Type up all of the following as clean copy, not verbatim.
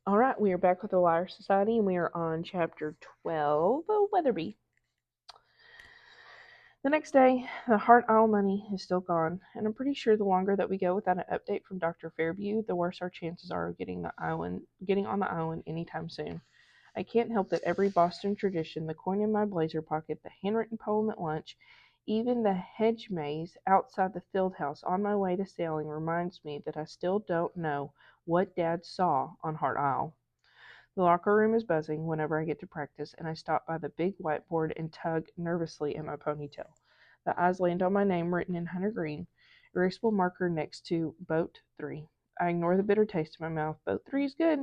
All right, we are back with the Liar Society, and we are on chapter 12, Weatherby. The next day, the Hart Isle money is still gone, and I'm pretty sure the longer that we go without an update from Dr. Fairview, the worse our chances are of getting on the island anytime soon. I can't help that every Boston tradition, the coin in my blazer pocket, the handwritten poem at lunch, even the hedge maze outside the field house on my way to sailing reminds me that I still don't know what Dad saw on Hart Isle. The locker room is buzzing whenever I get to practice, and I stop by the big whiteboard and tug nervously at my ponytail. The eyes land on my name written in hunter green, erasable marker next to Boat 3. I ignore the bitter taste in my mouth. Boat 3 is good.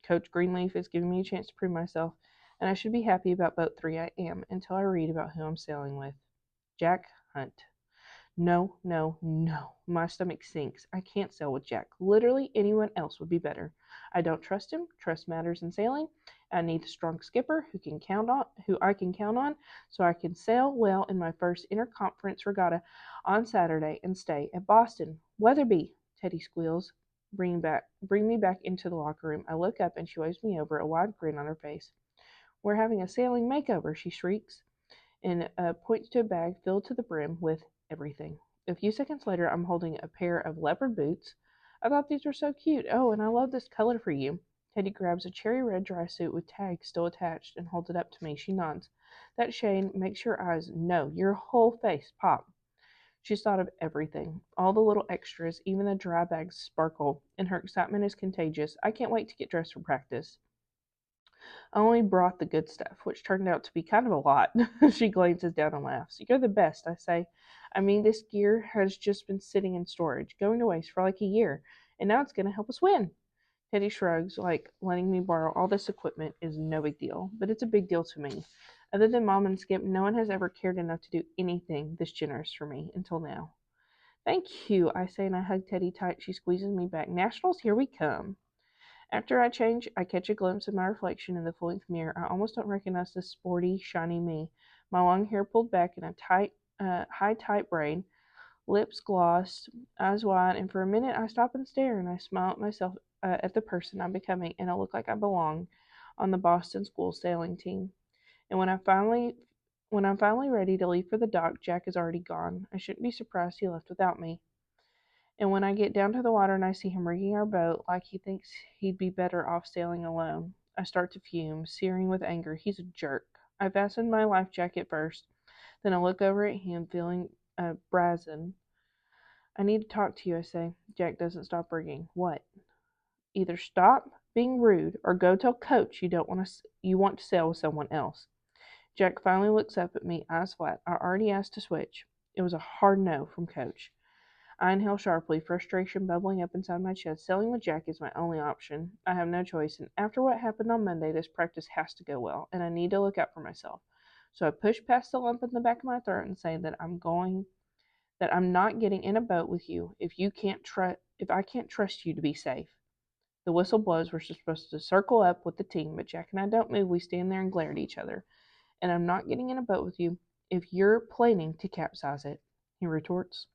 Coach Greenleaf is giving me a chance to prove myself, and I should be happy about Boat 3. I am, until I read about who I'm sailing with. Jack Hunt. No, no, no. My stomach sinks. I can't sail with Jack. Literally anyone else would be better. I don't trust him. Trust matters in sailing. I need a strong skipper who I can count on, so I can sail well in my first interconference regatta on Saturday and stay at Boston. Weatherby, Teddy squeals. Bring me back into the locker room. I look up and she waves me over, a wide grin on her face. We're having a sailing makeover, she shrieks, and points to a bag filled to the brim with everything. A few seconds later, I'm holding a pair of leopard boots. I thought these were so cute. Oh, and I love this color for you. Teddy grabs a cherry red dry suit with tags still attached and holds it up to me. She nods. That shade makes your eyes, no, your whole face pop. She's thought of everything. All the little extras, even the dry bags sparkle, and her excitement is contagious. I can't wait to get dressed for practice. I only brought the good stuff, which turned out to be kind of a lot. She glances down and laughs. You're the best, I say. I mean, this gear has just been sitting in storage, going to waste for like a year, and now it's going to help us win. Teddy shrugs, like letting me borrow all this equipment is no big deal, but it's a big deal to me. Other than Mom and Skip, no one has ever cared enough to do anything this generous for me until now. Thank you, I say, and I hug Teddy tight. She squeezes me back. Nationals, here we come. After I change, I catch a glimpse of my reflection in the full length mirror. I almost don't recognize the sporty, shiny me. My long hair pulled back in a tight braid, lips glossed, eyes wide, and for a minute I stop and stare and I smile at myself, at the person I'm becoming, and I look like I belong on the Boston school sailing team. And when I'm finally ready to leave for the dock, Jack is already gone. I shouldn't be surprised he left without me. And when I get down to the water and I see him rigging our boat like he thinks he'd be better off sailing alone, I start to fume, searing with anger. He's a jerk. I fasten my life jacket first, then I look over at him, feeling brazen. I need to talk to you, I say. Jack doesn't stop rigging. What? Either stop being rude or go tell Coach you want to sail with someone else. Jack finally looks up at me, eyes flat. I already asked to switch. It was a hard no from Coach. I inhale sharply, frustration bubbling up inside my chest. Sailing with Jack is my only option. I have no choice, and after what happened on Monday, this practice has to go well, and I need to look out for myself. So I push past the lump in the back of my throat and say that I'm not getting in a boat with you if I can't trust you to be safe. The whistle blows. We're supposed to circle up with the team, but Jack and I don't move. We stand there and glare at each other. And I'm not getting in a boat with you if you're planning to capsize it, he retorts.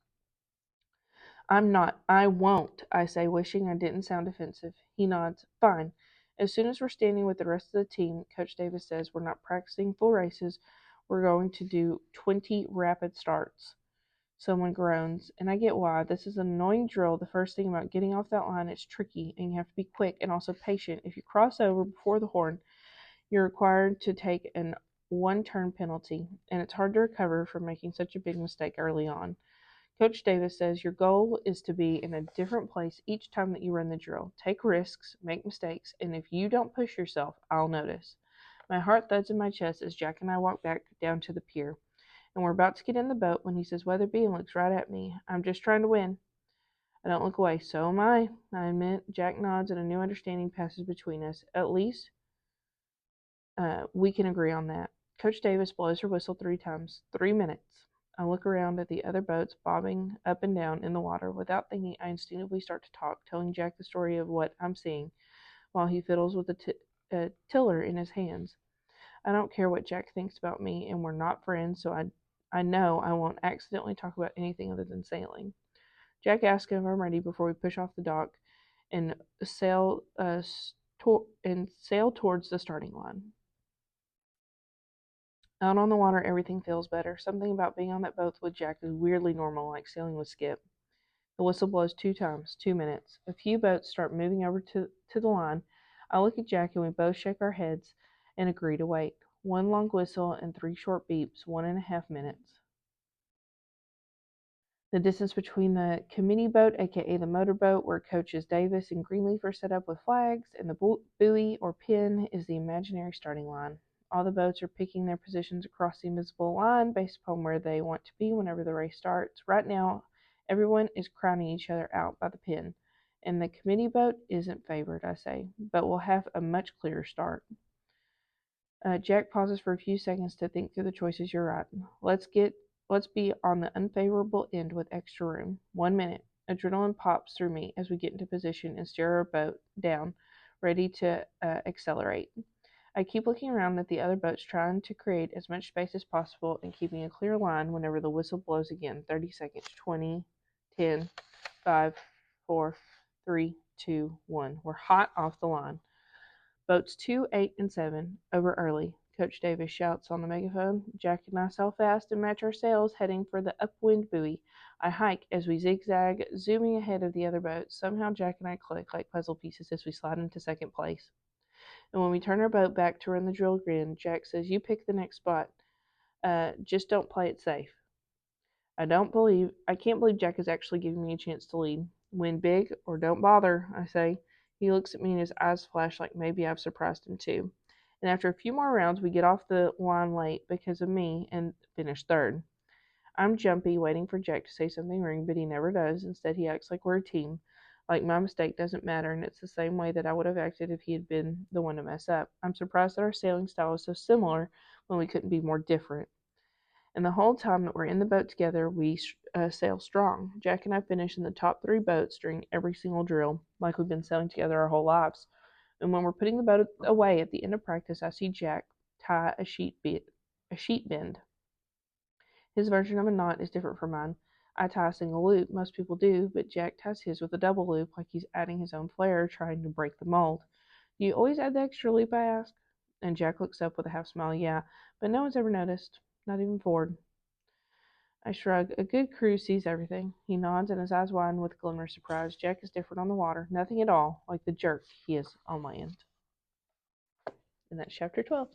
I'm not. I won't, I say, wishing I didn't sound offensive. He nods. Fine. As soon as we're standing with the rest of the team, Coach Davis says we're not practicing full races. We're going to do 20 rapid starts. Someone groans, and I get why. This is an annoying drill. The first thing about getting off that line, it's tricky, and you have to be quick and also patient. If you cross over before the horn, you're required to take an one-turn penalty, and it's hard to recover from making such a big mistake early on. Coach Davis says your goal is to be in a different place each time that you run the drill. Take risks, make mistakes, and if you don't push yourself, I'll notice. My heart thuds in my chest as Jack and I walk back down to the pier, and we're about to get in the boat when he says Weatherby and looks right at me. I'm just trying to win. I don't look away. So am I admit. Jack nods and a new understanding passes between us. At least we can agree on that. Coach Davis blows her whistle 3 times. 3 minutes. I look around at the other boats bobbing up and down in the water. Without thinking, I instinctively start to talk, telling Jack the story of what I'm seeing, while he fiddles with the tiller in his hands. I don't care what Jack thinks about me, and we're not friends, so I know I won't accidentally talk about anything other than sailing. Jack asks if I'm ready before we push off the dock and sail sail towards the starting line. Out on the water, everything feels better. Something about being on that boat with Jack is weirdly normal, like sailing with Skip. The whistle blows 2 times, 2 minutes. A few boats start moving over to the line. I look at Jack and we both shake our heads and agree to wait. One long whistle and 3 short beeps, 1.5 minutes. The distance between the committee boat, aka the motorboat, where coaches Davis and Greenleaf are set up with flags, and the buoy or pin is the imaginary starting line. All the boats are picking their positions across the invisible line based upon where they want to be whenever the race starts. Right now, everyone is crowding each other out by the pin, and the committee boat isn't favored, I say, but will have a much clearer start. Jack pauses for a few seconds to think through the choices. You're right. Let's be on the unfavorable end with extra room. 1 minute. Adrenaline pops through me as we get into position and steer our boat down, ready to accelerate. I keep looking around at the other boats, trying to create as much space as possible and keeping a clear line whenever the whistle blows again. 30 seconds. 20, 10, 5, 4, 3, 2, 1. We're hot off the line. Boats 2, 8, and 7, over early. Coach Davis shouts on the megaphone. Jack and I sail fast and match our sails, heading for the upwind buoy. I hike as we zigzag, zooming ahead of the other boats. Somehow Jack and I click like puzzle pieces as we slide into second place. And when we turn our boat back to run the drill again, Jack says, "You pick the next spot. Just don't play it safe." I can't believe Jack is actually giving me a chance to lead. Win big or don't bother, I say. He looks at me and his eyes flash like maybe I've surprised him too. And after a few more rounds, we get off the line late because of me and finish third. I'm jumpy, waiting for Jack to say something rude, but he never does. Instead, he acts like we're a team, like my mistake doesn't matter, and it's the same way that I would have acted if he had been the one to mess up. I'm surprised that our sailing style is so similar when we couldn't be more different. And the whole time that we're in the boat together, we sail strong. Jack and I finish in the top 3 boats during every single drill, like we've been sailing together our whole lives. And when we're putting the boat away at the end of practice, I see Jack tie a sheet bend. His version of a knot is different from mine. I tie a single loop, most people do, but Jack ties his with a double loop, like he's adding his own flair, trying to break the mold. "Do you always add the extra loop?" I ask. And Jack looks up with a half smile. "Yeah, but no one's ever noticed, not even Ford." I shrug. A good crew sees everything. He nods and his eyes widen with a glimmer of surprise. Jack is different on the water. Nothing at all like the jerk he is on land. And that's chapter 12.